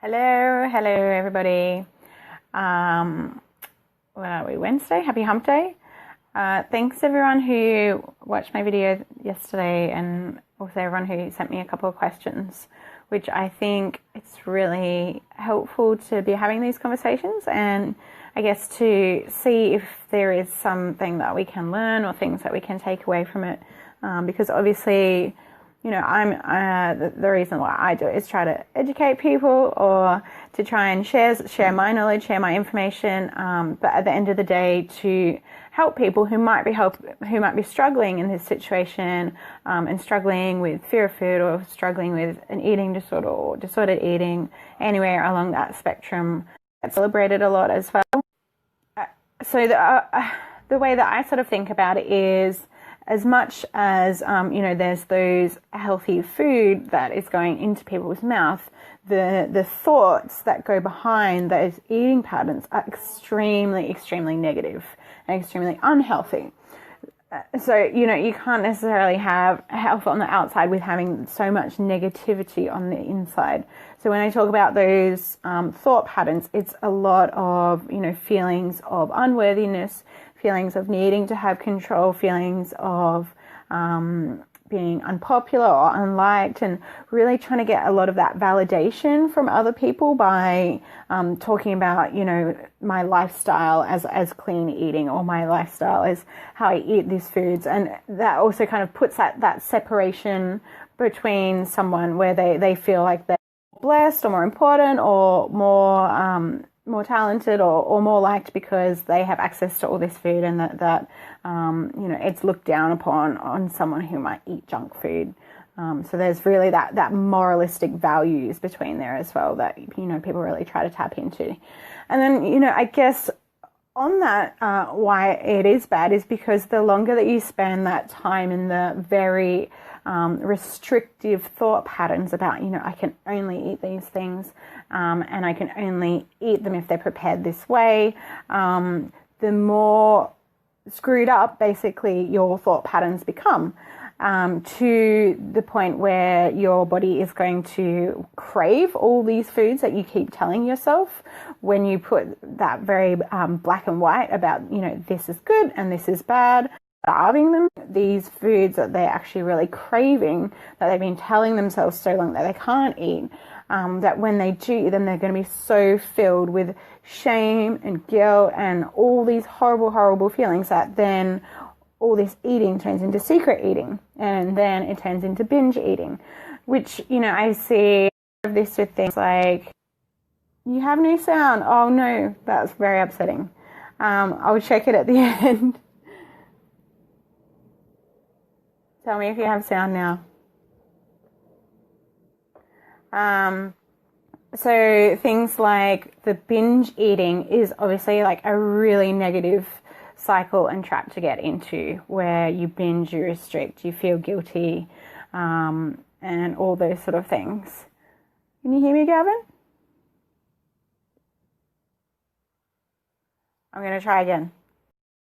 Hello everybody. What are we? Wednesday? Happy Hump Day. Thanks everyone who watched my video yesterday, and also everyone who sent me a couple of questions, which I think it's really helpful to be having these conversations, and I guess to see if there is something that we can learn or things that we can take away from it, because obviously, you know, the reason why I do it is try to educate people or to try and share my knowledge, share my information. But at the end of the day, to help people who might be struggling in this situation, and struggling with fear of food or struggling with an eating disorder or disordered eating, anywhere along that spectrum. It's celebrated a lot as well. So the way that I sort of think about it is, as much as, there's those healthy food that is going into people's mouth, the thoughts that go behind those eating patterns are extremely, extremely negative and extremely unhealthy. So, you can't necessarily have health on the outside with having so much negativity on the inside. So when I talk about those thought patterns, it's a lot of, feelings of unworthiness, feelings of needing to have control, feelings of being unpopular or unliked, and really trying to get a lot of that validation from other people by talking about, my lifestyle as clean eating, or my lifestyle as how I eat these foods. And that also kind of puts that separation between someone where they feel like they're blessed or more important or more talented or more liked because they have access to all this food, and that it's looked down upon on someone who might eat junk food. So there's really that moralistic values between there as well that, people really try to tap into. And then, I guess on that, why it is bad is because the longer that you spend that time in the very restrictive thought patterns about, I can only eat these things, and I can only eat them if they're prepared this way, the more screwed up basically your thought patterns become, to the point where your body is going to crave all these foods that you keep telling yourself when you put that very black and white about, this is good and this is bad. Starving them, these foods that they're actually really craving, that they've been telling themselves so long that they can't eat, that when they do, then they're going to be so filled with shame and guilt and all these horrible, horrible feelings that then all this eating turns into secret eating, and then it turns into binge eating, which, I see this with things like, you have no sound. Oh no, that's very upsetting. I'll check it at the end. Tell me if you have sound now. So things like the binge eating is obviously like a really negative cycle and trap to get into, where you binge, you restrict, you feel guilty, and all those sort of things. Can you hear me, Gavin? I'm going to try again.